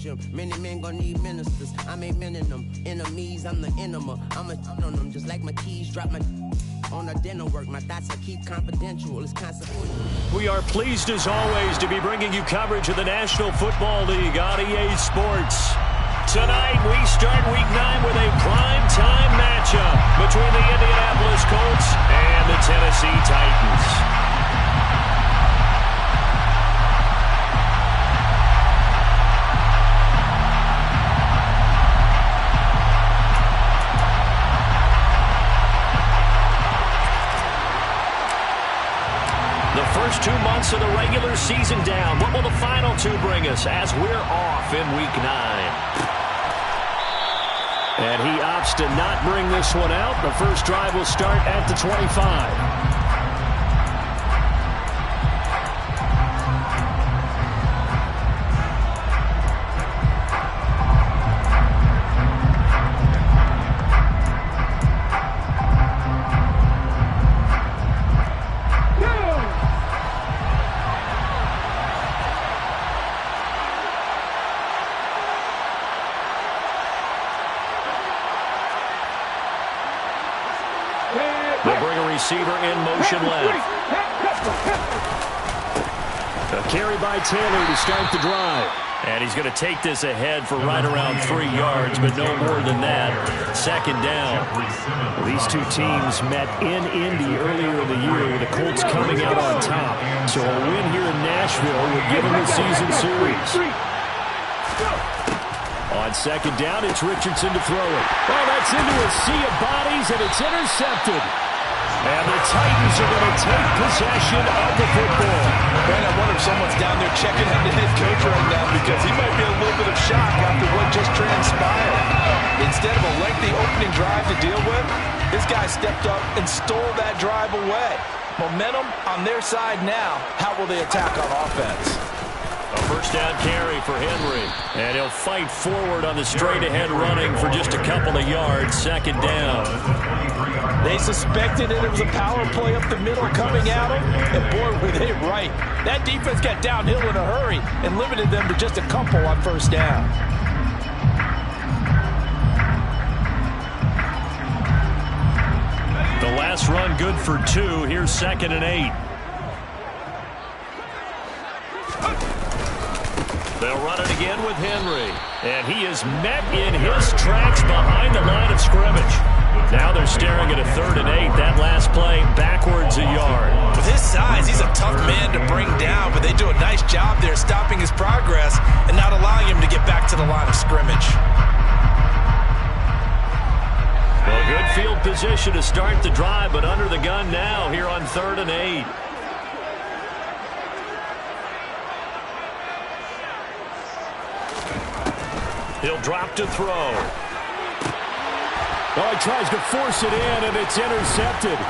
preacher. Many men gonna need ministers. I ain't men in them. Enemies, I'm the enema. I'm a on them just like my keys. Drop my on a dental work. My thoughts I keep confidential. It's consequential. We are pleased as always to be bringing you coverage of the National Football League on EA Sports. Tonight we start Week 9 with a prime-time matchup between the Indianapolis Colts and the Tennessee Titans. First 2 months of the regular season down. What will the final 2 bring us as we're off in Week 9? And he opts to not bring this one out. The first drive will start at the 25. They'll bring a receiver in motion left. A carry by Taylor to start the drive. And he's going to take this ahead for right around 3 yards, but no more than that. Second down. These two teams met in Indy earlier in the year with the Colts coming out on top. So a win here in Nashville would give them the season series. On second down, it's Richardson to throw it. Oh, that's into a sea of bodies, and it's intercepted. And the Titans are going to take possession of the football. Man, I wonder if someone's down there checking on the head coach right now because he might be a little bit of shock after what just transpired. Instead of a lengthy opening drive to deal with, this guy stepped up and stole that drive away. Momentum on their side now. How will they attack on offense? A first down carry for Henry. And he'll fight forward on the straight-ahead running for just a couple of yards. Second down. They suspected it was a power play up the middle coming at them, and boy, were they right. That defense got downhill in a hurry and limited them to just a couple on first down. The last run good for 2. Here's 2nd and 8. They'll run it again with Henry. And he is met in his tracks behind the line of scrimmage. Now they're staring at a 3rd and 8. That last play backwards a yard. With his size, he's a tough man to bring down, but they do a nice job there stopping his progress and not allowing him to get back to the line of scrimmage. Well, good field position to start the drive, but under the gun now here on 3rd and 8. He'll drop to throw. Oh, he tries to force it in, and it's intercepted.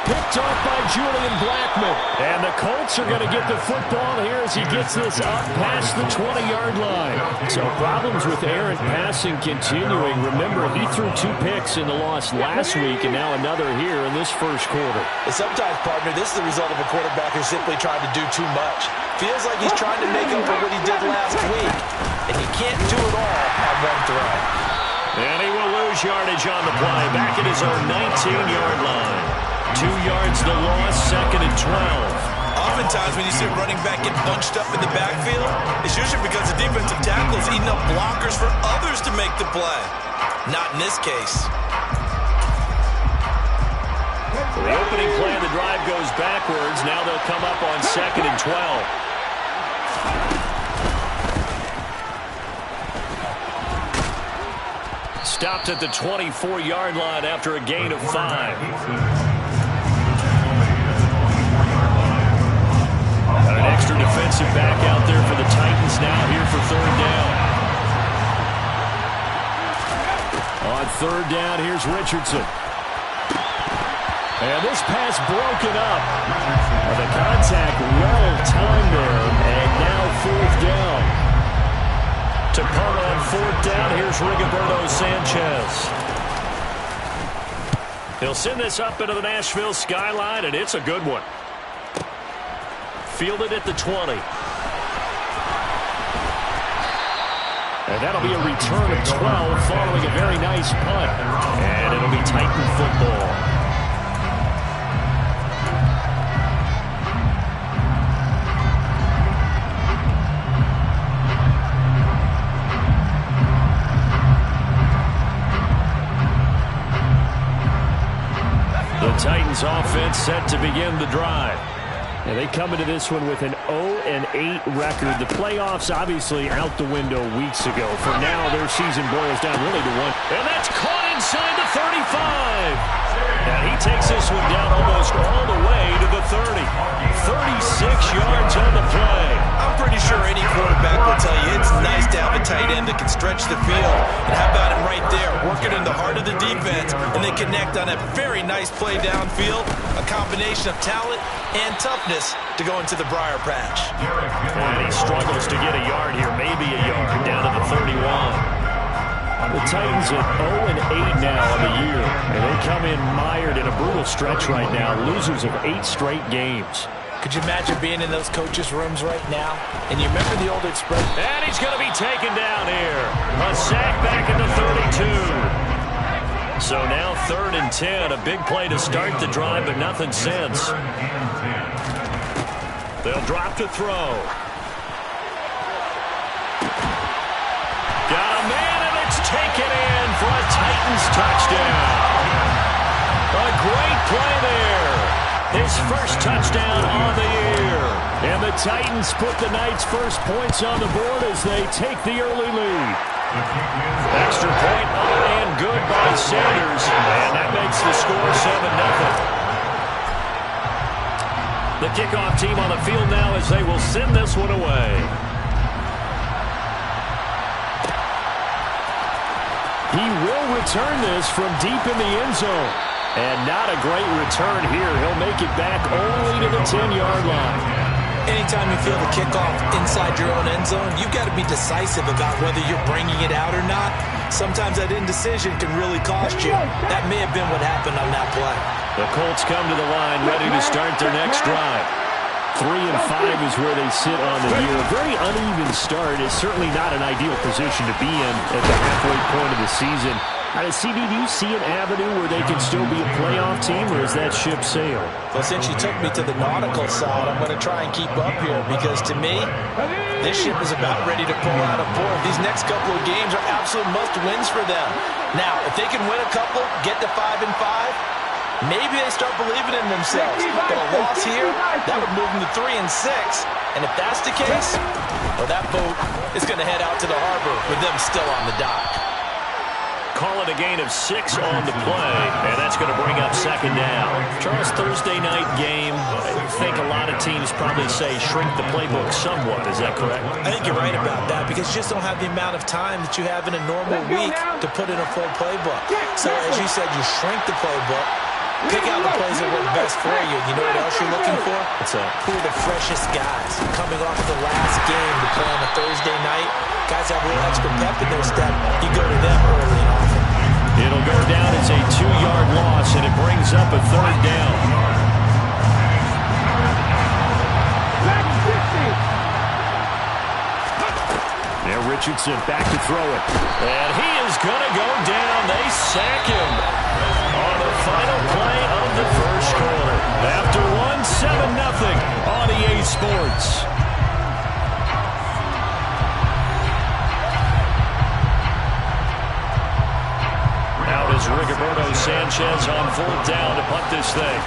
Picked off by Julian Blackmon. And the Colts are going to get the football here as he gets this up past the 20-yard line. So problems with errant passing continuing. Remember, he threw 2 picks in the loss last week, and now another here in this first quarter. And sometimes, partner, this is the result of a quarterback who's simply trying to do too much. Feels like he's trying to make up for what he did last week. And you can't do it all on one throw. And he will lose yardage on the play. Back at his own 19-yard line. 2 yards the loss, 2nd and 12. Oftentimes when you see a running back get bunched up in the backfield, it's usually because the defensive tackle is eating up blockers for others to make the play. Not in this case. The opening play of the drive goes backwards. Now they'll come up on 2nd and 12. Stopped at the 24-yard line after a gain of 5. Got an extra defensive back out there for the Titans now here for 3rd down. On 3rd down, here's Richardson. And this pass broken up. The contact well-timed there, and now 4th down. To punt on 4th down, here's Rigoberto Sanchez. He'll send this up into the Nashville skyline, and it's a good one. Fielded at the 20. And that'll be a return of 12 following a very nice punt. And it'll be Titan football. The Titans offense set to begin the drive. And they come into this one with an 0-8 record. The playoffs obviously out the window weeks ago. For now, their season boils down really to one. And that's caught inside the 35. And he takes this one down almost all the way to the 30. 36 yards on the play. I'm pretty sure any quarterback will tell you it's nice to have a tight end that can stretch the field. And how about him right there, working in the heart of the defense, and they connect on a very nice play downfield, a combination of talent and toughness to go into the briar patch. And he struggles to get a yard here, maybe a yard, down to the 31. The Titans at 0-8 now on the year, and they come in mired in a brutal stretch right now, losers of 8 straight games. Could you imagine being in those coaches' rooms right now? And you remember the old expression? And he's going to be taken down here. A sack back at the 32. So now 3rd and 10, a big play to start the drive, but nothing since. They'll drop to throw. Got a man, and it's taken in for a Titans touchdown. A great play there. His first touchdown on the year. And the Titans put the Knights' first points on the board as they take the early lead. Extra point up and good by Sanders. And that makes the score 7-0. The kickoff team on the field now as they will send this one away. He will return this from deep in the end zone. And not a great return here. He'll make it back only to the 10-yard line. Anytime you feel the kickoff inside your own end zone, you've got to be decisive about whether you're bringing it out or not. Sometimes that indecision can really cost you. That may have been what happened on that play. The Colts come to the line ready to start their next drive. 3 and 5 is where they sit on the year. A very uneven start is certainly not an ideal position to be in at the halfway point of the season. CD, do you see an avenue where they can still be a playoff team, or is that ship sailed? Well, since you took me to the nautical side, I'm going to try and keep up here because, to me, this ship is about ready to pull out of port. These next couple of games are absolute must-wins for them. Now, if they can win a couple, get to 5 and 5, maybe they start believing in themselves. But a loss here, that would move them to 3 and 6. And if that's the case, well, that boat is going to head out to the harbor with them still on the dock. Call it a gain of 6 on the play, and that's going to bring up 2nd down. Charles, Thursday night game, I think a lot of teams probably say shrink the playbook somewhat. Is that correct? I think you're right about that because you just don't have the amount of time that you have in a normal week to put in a full playbook. So, as you said, you shrink the playbook, pick out the plays that work best for you. You know what else you're looking for? Who are the freshest guys coming off of the last game to play on a Thursday night? Guys have a little extra pep in their step. You go to them early and often. It'll go down as a 2-yard loss, and it brings up a 3rd down. Now Richardson back to throw it. And he is going to go down. They sack him on the final play of the first quarter. After 7-0 on EA Sports. Out is Rigoberto Sanchez on 4th down to punt this thing.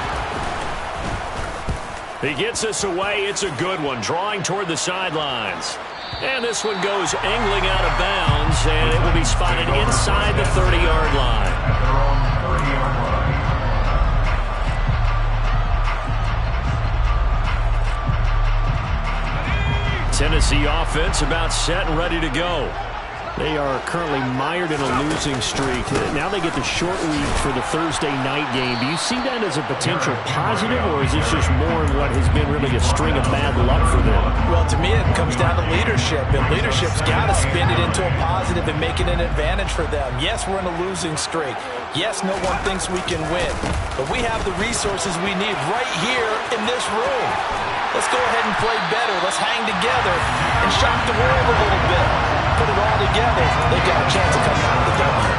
He gets us away. It's a good one, drawing toward the sidelines. And this one goes angling out of bounds, and it will be spotted inside the 30-yard line. Tennessee offense about set and ready to go. They are currently mired in a losing streak. Now they get the short week for the Thursday night game. Do you see that as a potential positive, or is this just more in what has been really a string of bad luck for them? Well, to me, it comes down to leadership, and leadership's got to spin it into a positive and make it an advantage for them. Yes, we're in a losing streak. Yes, no one thinks we can win, but we have the resources we need right here in this room. Let's go ahead and play better. Let's hang together and shock the world a little bit. Put it all all together, they've got a chance of coming out of the W.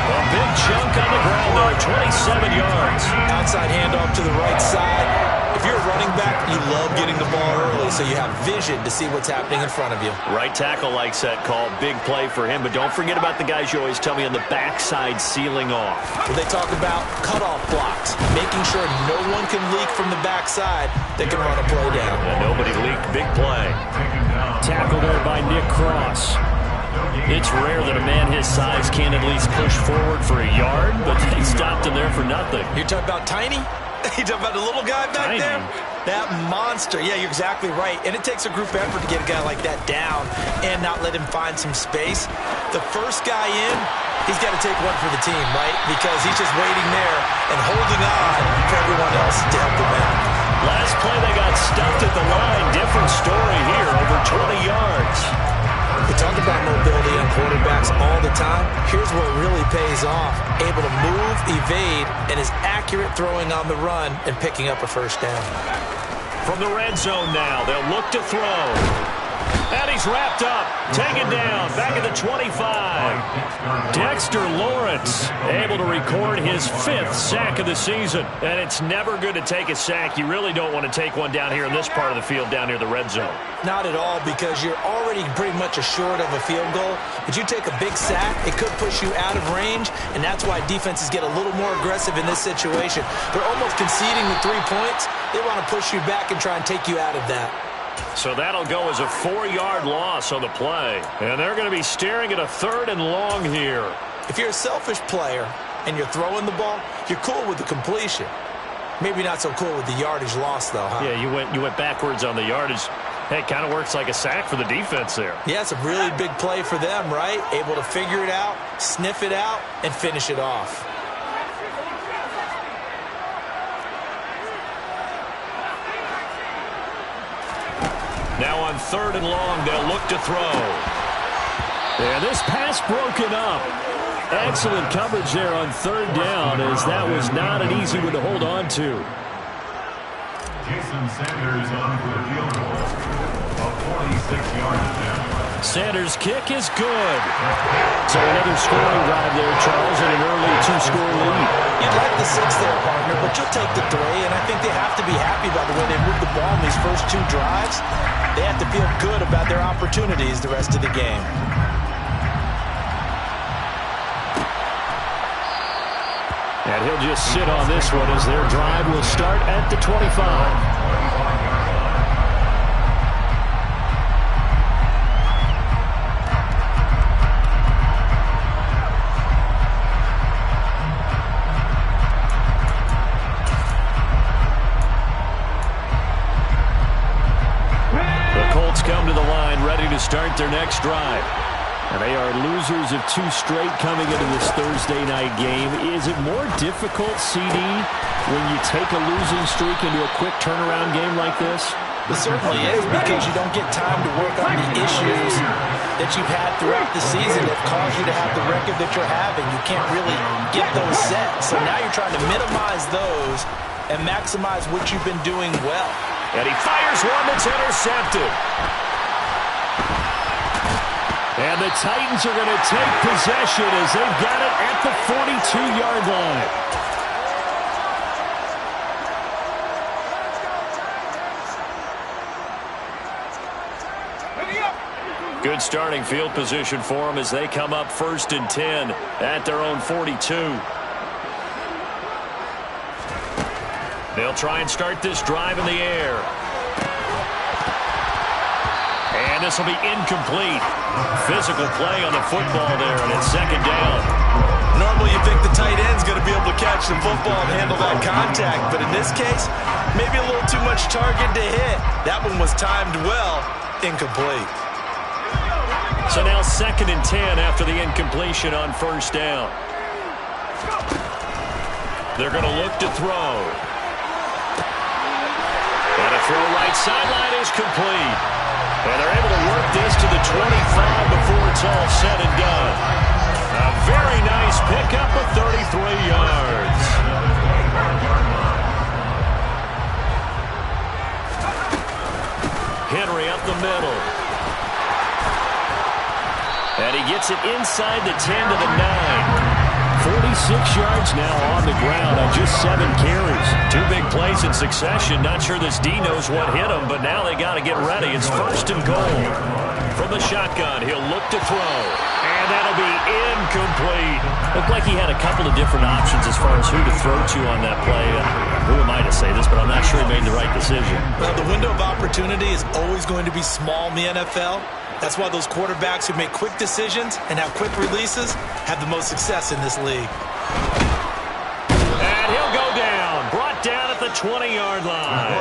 A big chunk on the ground there, 27 yards. Outside handoff to the right side. If you're a running back, you love getting the ball early so you have vision to see what's happening in front of you. Right tackle likes that call. Big play for him. But don't forget about the guys you always tell me on the backside sealing off. Well, they talk about cutoff blocks, making sure no one can leak from the backside that can run a play down. And nobody leaked. Big play. Tackle there by Nick Cross. It's rare that a man his size can at least push forward for a yard, but they stopped him there for nothing. You're talking about Tiny? You talking about the little guy back Tiny. there? That monster. Yeah, you're exactly right. And it takes a group effort to get a guy like that down and not let him find some space. The first guy in, he's got to take one for the team, right? Because he's just waiting there and holding on for everyone else to help him out. Last play, they got stuffed at the line. Different story here, over 20 yards. We talk about mobility on quarterbacks all the time. Here's where it really pays off. Able to move, evade, and is accurate throwing on the run and picking up a first down. From the red zone now, they'll look to throw. And he's wrapped up, taken down, back at the 25. Dexter Lawrence able to record his 5th sack of the season. And it's never good to take a sack. You really don't want to take one down here in this part of the field, down near the red zone. Not at all, because you're already pretty much assured of a field goal. But you take a big sack, it could push you out of range, and that's why defenses get a little more aggressive in this situation. They're almost conceding the 3 points. They want to push you back and try and take you out of that. So that'll go as a 4-yard loss on the play. And they're going to be staring at a 3rd and long here. If you're a selfish player and you're throwing the ball, you're cool with the completion. Maybe not so cool with the yardage loss, though, huh? Yeah, you went backwards on the yardage. Hey, it kind of works like a sack for the defense there. Yeah, it's a really big play for them, right? Able to figure it out, sniff it out, and finish it off. Now on 3rd and long, they'll look to throw. And this pass broken up. Excellent coverage there on 3rd down, as that was not an easy one to hold on to. Jason Sanders on for the field goal of 46 yards down. Sanders' kick is good. So another scoring drive there, Charles, and an early 2-score lead. You'd like the 6 there, partner, but you'll take the 3, and I think they have to be happy by the way they moved the ball in these first 2 drives. They have to feel good about their opportunities the rest of the game. And he'll just sit on this one as their drive will start at the 25. Come to the line, ready to start their next drive. And they are losers of 2 straight coming into this Thursday night game. Is it more difficult, CD, when you take a losing streak into a quick turnaround game like this? It certainly is, because you don't get time to work on the issues that you've had throughout the season that caused you to have the record that you're having. You can't really get those set. So now you're trying to minimize those and maximize what you've been doing well. And he fires one that's intercepted. And the Titans are going to take possession as they've got it at the 42-yard line. Good starting field position for them as they come up 1st and 10 at their own 42. They'll try and start this drive in the air. And this will be incomplete. Physical play on the football there, and it's 2nd down. Normally you think the tight end's going to be able to catch the football and handle that contact, but in this case, maybe a little too much target to hit. That one was timed well, incomplete. So now 2nd and 10 after the incompletion on 1st down. They're going to look to throw. And a throw right sideline is complete. And they're able to work this to the 25 before it's all said and done. A very nice pickup of 33 yards. Henry up the middle. And he gets it inside the 10 to the 9. 46 yards now on the ground on just 7 carries. 2 big plays in succession. Not sure this D knows what hit him, but now they got to get ready. It's 1st and goal. From the shotgun, he'll look to throw. And that'll be incomplete. Looked like he had a couple of different options as far as who to throw to on that play. Who am I to say this, but I'm not sure he made the right decision. Well, the window of opportunity is always going to be small in the NFL. That's why those quarterbacks who make quick decisions and have quick releases have the most success in this league. And he'll go down. Brought down at the 20-yard line.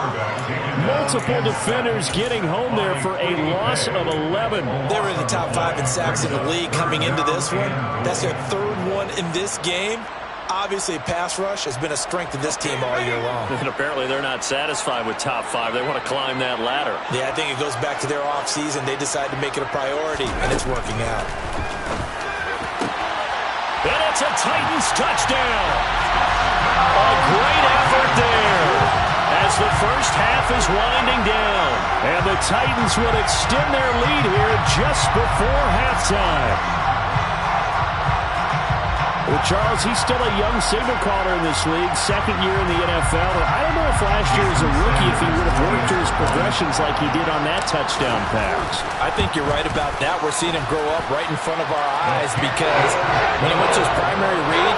Multiple defenders getting home there for a loss of 11. They were in the top 5 in sacks in the league coming into this one. That's their 3rd one in this game. Obviously, pass rush has been a strength of this team all year long. And apparently they're not satisfied with top 5. They want to climb that ladder. Yeah, I think it goes back to their offseason. They decided to make it a priority, and it's working out. And it's a Titans touchdown. A great effort there as the first half is winding down. And the Titans would extend their lead here just before halftime. Well, Charles, he's still a young signal caller in this league, 2nd year in the NFL. I don't know if last year as a rookie if he would have worked through his progressions like he did on that touchdown pass. I think you're right about that. We're seeing him grow up right in front of our eyes because when he went to his primary read,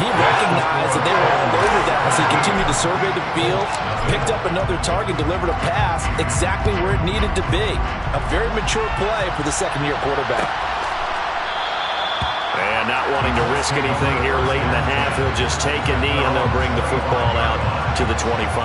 he recognized that they were all over that as he continued to survey the field, picked up another target, delivered a pass exactly where it needed to be. A very mature play for the 2nd-year quarterback. And not wanting to risk anything here late in the half, he'll just take a knee and they'll bring the football out to the 25.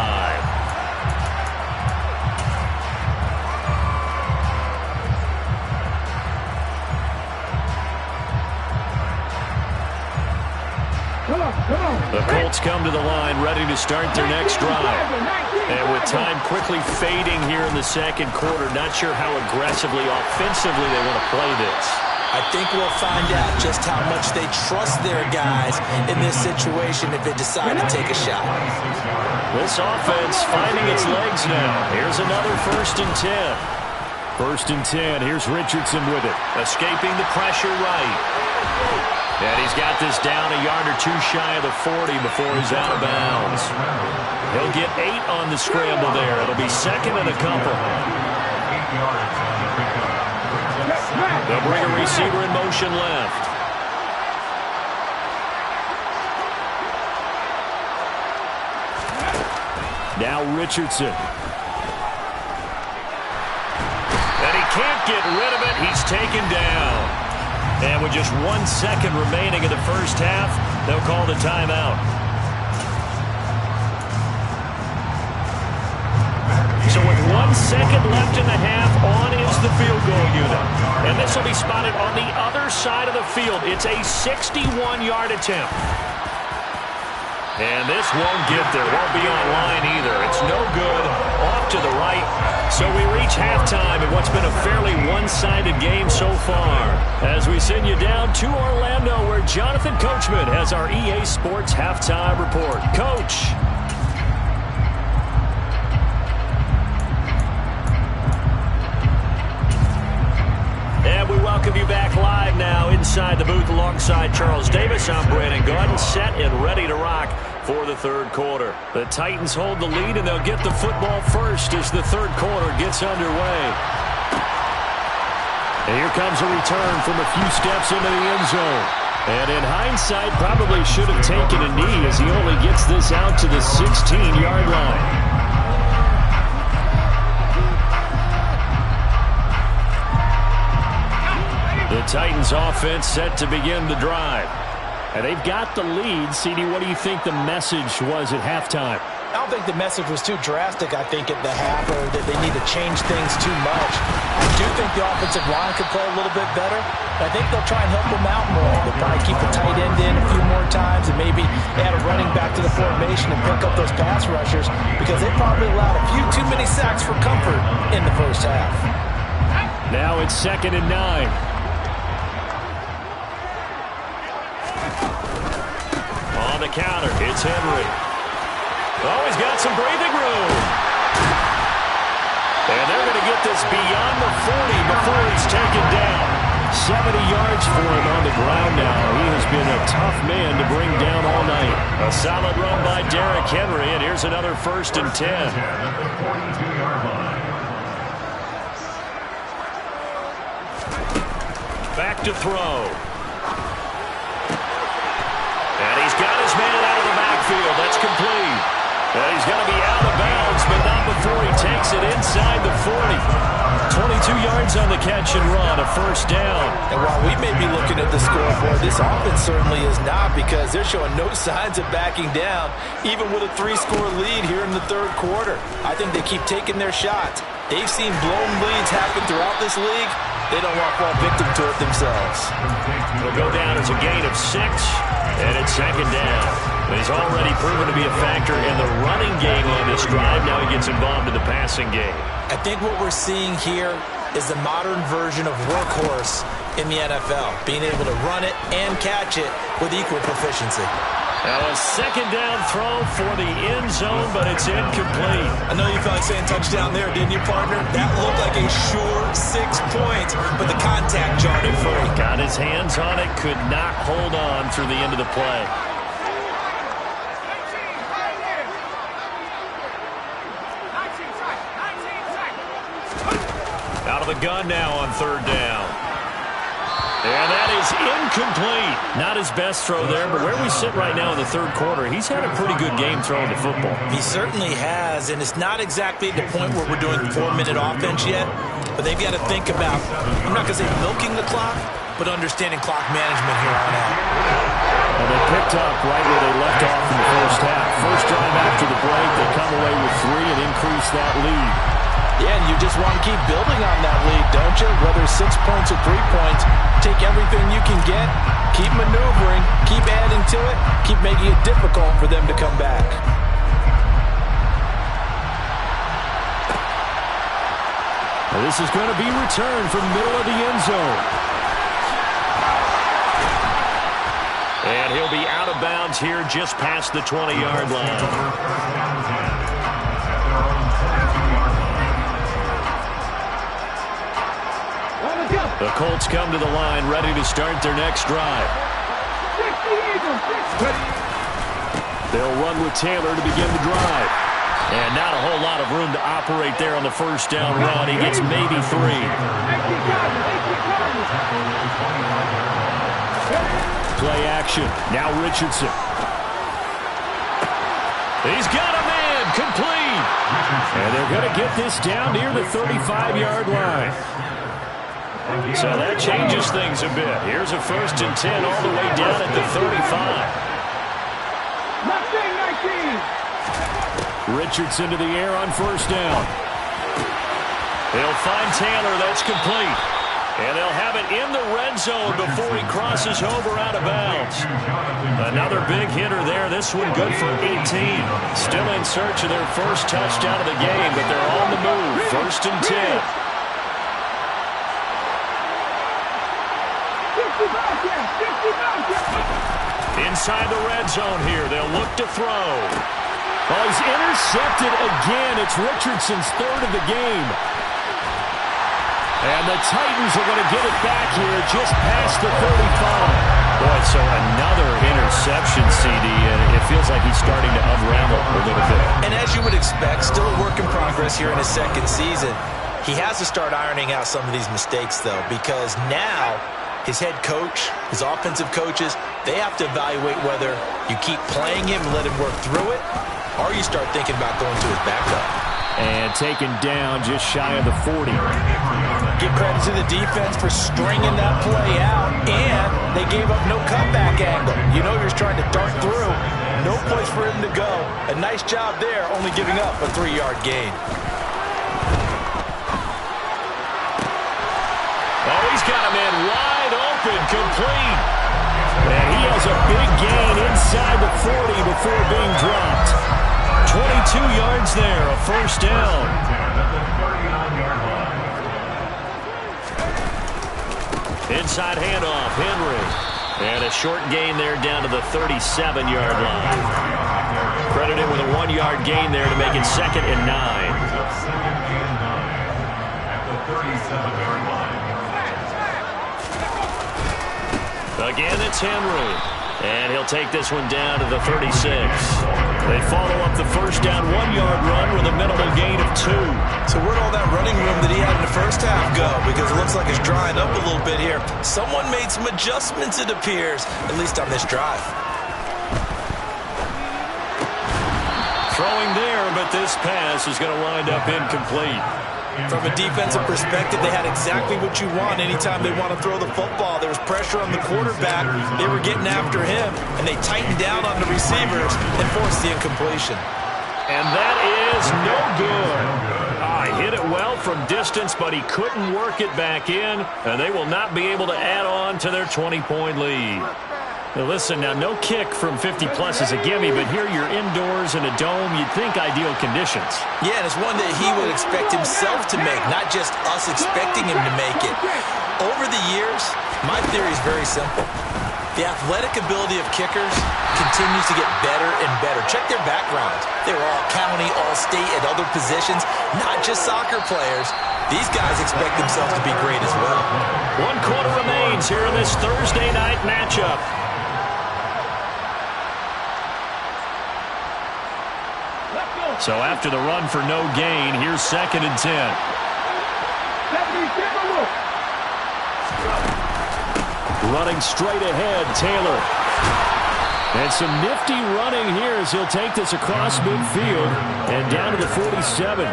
The Colts come to the line ready to start their next drive. And with time quickly fading here in the 2nd quarter, not sure how aggressively, offensively they want to play this. I think we'll find out just how much they trust their guys in this situation if they decide to take a shot. This offense finding its legs now. Here's another 1st and 10. 1st and 10. Here's Richardson with it. Escaping the pressure right. And he's got this down a yard or 2 shy of the 40 before he's out of bounds. He'll get 8 on the scramble there. It'll be 2nd and a couple. They'll bring a receiver in motion left. Now Richardson. And he can't get rid of it. He's taken down. And with just 1 second remaining in the first half, they'll call the timeout. So with 1 second left in the half, on is the field goal unit. And this will be spotted on the other side of the field. It's a 61-yard attempt. And this won't get there. Won't be on line either. It's no good. Off to the right. So we reach halftime in what's been a fairly one-sided game so far. As we send you down to Orlando, where Jonathan Coachman has our EA Sports halftime report. Coach. And we welcome you back live now inside the booth alongside Charles Davis. I'm Brandon Gordon, set and ready to rock for the 3rd quarter. The Titans hold the lead, and they'll get the football first as the 3rd quarter gets underway. And here comes a return from a few steps into the end zone. And in hindsight, probably should have taken a knee as he only gets this out to the 16-yard line. The Titans offense set to begin the drive. And they've got the lead. CD, what do you think the message was at halftime? I don't think the message was too drastic, I think, at the half, or that they need to change things too much. I do think the offensive line could play a little bit better. I think they'll try and help them out more. They'll probably keep the tight end in a few more times and maybe add a running back to the formation and pick up those pass rushers because they probably allowed a few too many sacks for comfort in the first half. Now it's 2nd and 9. On the counter, it's Henry. Oh, he's got some breathing room. And they're going to get this beyond the 40 before he's taken down. 70 yards for him on the ground now. He has been a tough man to bring down all night. A solid run by Derrick Henry, and here's another 1st and 10. Back to throw. And he's got his man out of the backfield. That's complete. And he's going to be out of bounds, but not before he takes it inside the 40. 22 yards on the catch and run, a 1st down. And while we may be looking at the scoreboard, this offense certainly is not, because they're showing no signs of backing down, even with a 3-score lead here in the 3rd quarter. I think they keep taking their shots. They've seen blown leads happen throughout this league. They don't want to fall victim to it themselves. It'll go down as a gain of 6, and it's 2nd down. He's already proven to be a factor in the running game on this drive. Now he gets involved in the passing game. I think what we're seeing here is the modern version of workhorse in the NFL, being able to run it and catch it with equal proficiency. Now a 2nd down throw for the end zone, but it's incomplete. I know you felt like saying touchdown there, didn't you, partner? That looked like a sure 6 points, but the contact jarred it free. Got his hands on it, could not hold on through the end of the play. Out of the gun now on 3rd down. And that is incomplete. Not his best throw there, but where we sit right now in the 3rd quarter, he's had a pretty good game throwing the football. He certainly has, and it's not exactly at the point where we're doing 4-minute offense yet, but they've got to think about, I'm not going to say milking the clock, but understanding clock management here on out. And they picked up right where they left off in the 1st half. First drive after the break, they come away with 3 and increase that lead. Yeah, and you just want to keep building on that lead, don't you? Whether it's 6 points or 3 points, take everything you can get, keep maneuvering, keep adding to it, keep making it difficult for them to come back. Well, this is going to be returned from the middle of the end zone. And he'll be out of bounds here just past the 20-yard line. The Colts come to the line, ready to start their next drive. They'll run with Taylor to begin the drive. And not a whole lot of room to operate there on the 1st down run. He gets maybe 3. Play action. Now Richardson. He's got a man. Complete. And they're going to get this down near the 35-yard line. So that changes things a bit. Here's a 1st and 10 all the way down at the 35. Richardson to the air on 1st down. They'll find Taylor. That's complete. And they'll have it in the red zone before he crosses over out of bounds. Another big hitter there. This one good for 18. Still in search of their first touchdown of the game, but they're on the move. 1st and 10. Inside the red zone here. They'll look to throw. Oh, he's intercepted again. It's Richardson's 3rd of the game. And the Titans are going to get it back here just past the 35. Boy, so another interception, CD, and it feels like he's starting to unravel a little bit. And as you would expect, still a work in progress here in his 2nd season. He has to start ironing out some of these mistakes, though, because now his head coach, his offensive coaches, they have to evaluate whether you keep playing him and let him work through it, or you start thinking about going to his backup. And taken down just shy of the 40. Give credit to the defense for stringing that play out, and they gave up no comeback angle. You know you're trying to dart through. No place for him to go. A nice job there, only giving up a 3-yard gain. Oh, he's got a man wide open, complete. And he has a big gain inside the 40 before being dropped. 22 yards there, a 1st down. Inside handoff, Henry. And a short gain there down to the 37-yard line. Credited with a 1-yard gain there to make it 2nd and 9. Again, it's Henry. And he'll take this one down to the 36. They follow up the first down 1-yard run with a minimal gain of 2. So where'd all that running room that he had in the first half go? Because it looks like it's drying up a little bit here. Someone made some adjustments, it appears, at least on this drive. Throwing there, but this pass is going to wind up incomplete. From a defensive perspective, they had exactly what you want anytime they want to throw the football. There was pressure on the quarterback. They were getting after him, and they tightened down on the receivers and forced the incompletion. And that is no good. He hit it well from distance, but he couldn't work it back in, and they will not be able to add on to their 20-point lead. Now listen, now no kick from 50-plus is a gimme, but here you're indoors in a dome. You'd think ideal conditions. Yeah, and it's one that he would expect himself to make, not just us expecting him to make it. Over the years, my theory is very simple. The athletic ability of kickers continues to get better and better. Check their backgrounds. They were all county, all state, at other positions, not just soccer players. These guys expect themselves to be great as well. 1 quarter remains here in this Thursday night matchup. So after the run for no gain, here's 2nd and 10. Running straight ahead, Taylor. And some nifty running here as he'll take this across midfield and down to the 47.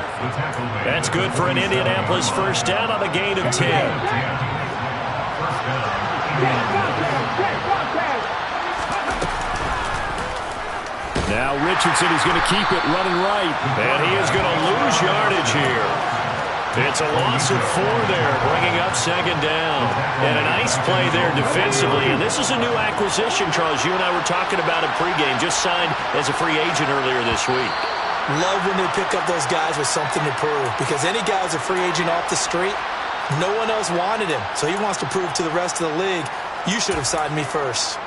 That's good for an Indianapolis first down on a gain of 10. Now Richardson is going to keep it running right, and he is going to lose yardage here. It's a loss of 4 there, bringing up 2nd down. And a nice play there defensively. And this is a new acquisition, Charles. You and I were talking about it pregame, just signed as a free agent earlier this week. Love when they pick up those guys with something to prove, because any guy who's a free agent off the street, no one else wanted him. So he wants to prove to the rest of the league, you should have signed me first.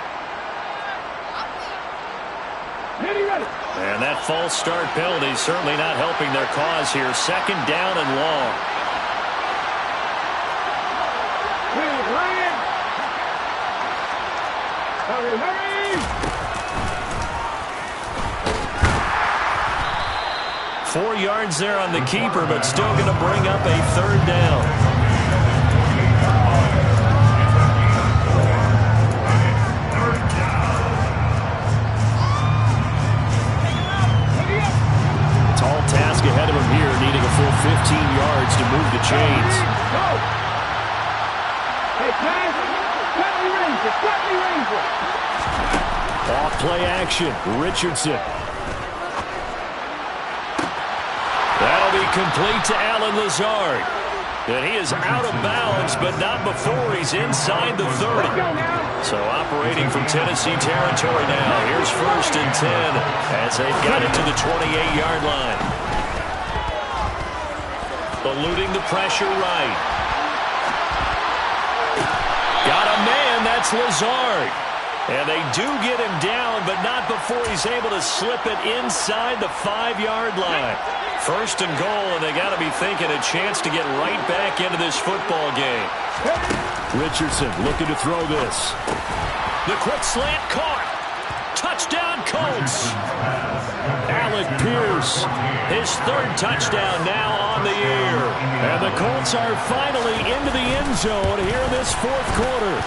And that false start penalty certainly not helping their cause here. 2nd down and long. Hurry! 4 yards there on the keeper, but still going to bring up a 3rd down. Task ahead of him here, needing a full 15 yards to move the chains. Off play action, Richardson. That'll be complete to Allen Lazard. And he is out of bounds, but not before he's inside the 30. So operating from Tennessee territory now. Here's 1st and 10 as they've got it to the 28-yard line. Eluding the pressure right. Got a man, that's Lazard. And they do get him down, but not before he's able to slip it inside the 5-yard line. 1st and goal, and they got to be thinking a chance to get right back into this football game. Richardson looking to throw this. The quick slant caught. Touchdown, Colts. Alec Pierce, his 3rd touchdown now on the year. And the Colts are finally into the end zone here in this 4th quarter.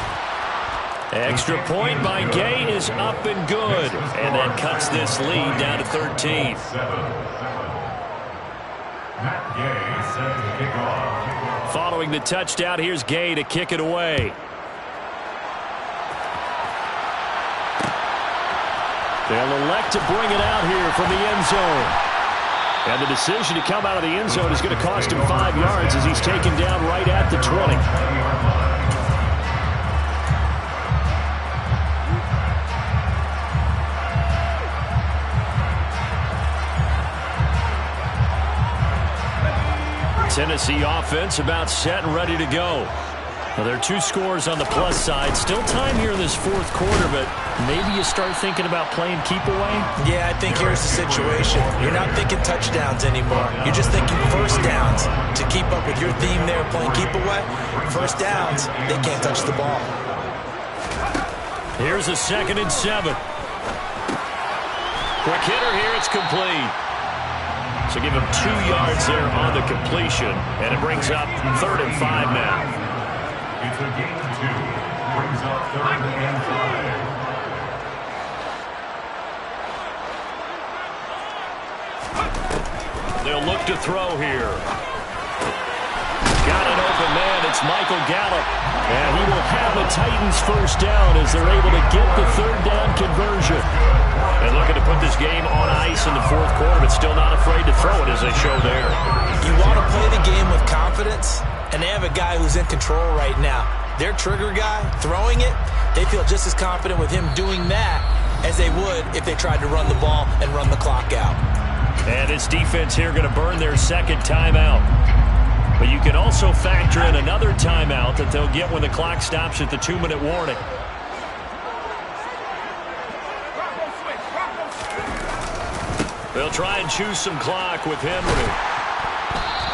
Extra point by Gay is up and good. And that cuts this lead down to 13. Following the touchdown, here's Gay to kick it away. They'll elect to bring it out here from the end zone. And the decision to come out of the end zone is going to cost him 5 yards as he's taken down right at the 20. Tennessee offense about set and ready to go. Well, there are 2 scores on the plus side. Still time here in this 4th quarter, but maybe you start thinking about playing keep away? Yeah, I think here's the situation. You're not thinking touchdowns anymore. You're just thinking 1st downs. To keep up with your theme there, playing keep away, 1st downs, they can't touch the ball. Here's a 2nd and 7. Quick hitter here. It's complete. So give him 2 yards there on the completion, and it brings up 3rd and 5 now. It's a gain of 2. Brings up 3rd and 5. They'll look to throw here. Got an open man. It's Michael Gallup. And he will have the Titans first down as they're able to get the 3rd down conversion. And looking to put this game on ice in the 4th quarter, but still not afraid to throw it as they show there. You want to play the game with confidence, and they have a guy who's in control right now. Their trigger guy, throwing it, they feel just as confident with him doing that as they would if they tried to run the ball and run the clock out. And his defense here going to burn their 2nd timeout. But you can also factor in another timeout that they'll get when the clock stops at the 2-minute warning. They'll try and choose some clock with Henry.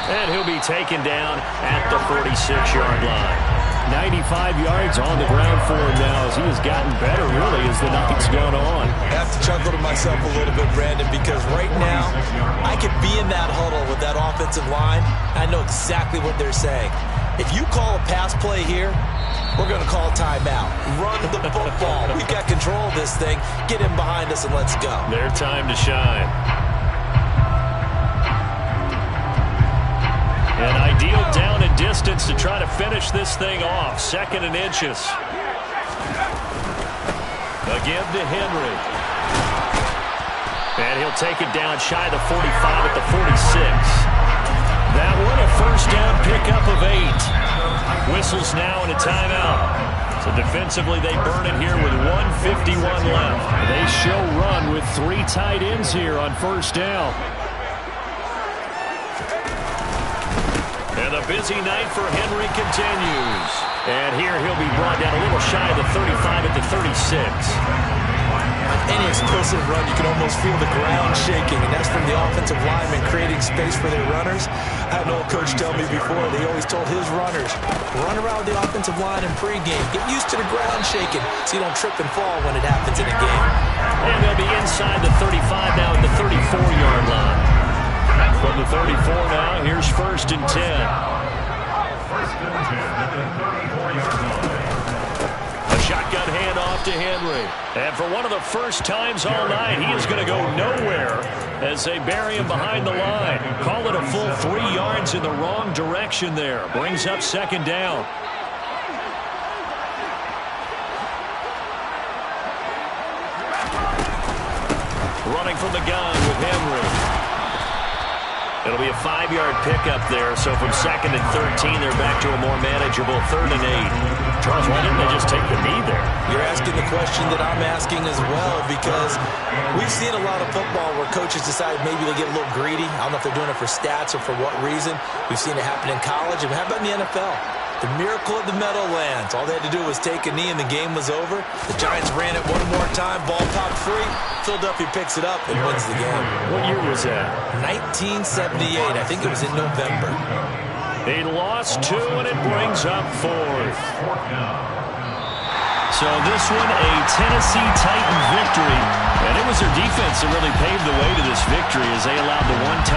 And he'll be taken down at the 46-yard line. 95 yards on the ground for him now as he has gotten better, really, as the night's gone on. I have to chuckle to myself a little bit, Brandon, because right now I could be in that huddle with that offensive line. I know exactly what they're saying. If you call a pass play here, we're going to call timeout. Run the football. We've got control of this thing. Get him behind us and let's go. Their time to shine. An ideal down and distance to try to finish this thing off. 2nd and inches. Again to Henry. And he'll take it down shy of the 45 at the 46. That one a first down pickup of 8. Whistles now and a timeout. So defensively they burn it here with 1:51 left. They show run with 3 tight ends here on first down. And the busy night for Henry continues. And here he'll be brought down a little shy of the 35 at the 36. Any explosive run, you can almost feel the ground shaking, and that's from the offensive linemen creating space for their runners. I had an old coach tell me before, they always told his runners, run around the offensive line in pregame. Get used to the ground shaking so you don't trip and fall when it happens in a game. And they'll be inside the 35 now at the 34-yard line. From the 34 now, here's 1st and 10. 1st and 10 at the 34-yard line. A shotgun handoff to Henry. And for one of the first times all night, he is going to go nowhere as they bury him behind the line. Call it a full 3 yards in the wrong direction there. Brings up 2nd down. Running from the gun with Henry. It'll be a 5-yard pickup there, so from 2nd and 13, they're back to a more manageable 3rd and 8. Charles, why didn't they just take the knee there? You're asking the question that I'm asking as well, because we've seen a lot of football where coaches decide maybe they get a little greedy. I don't know if they're doing it for stats or for what reason. We've seen it happen in college. And how about in the NFL? The miracle of the Meadowlands. All they had to do was take a knee and the game was over. The Giants ran it one more time. Ball popped free. Philadelphia picks it up and wins the game. What year was that? 1978. I think it was in November. They lost 2, and it brings up 4th. So this one, a Tennessee Titan victory. And it was their defense that really paved the way to this victory as they allowed the 1 touchdown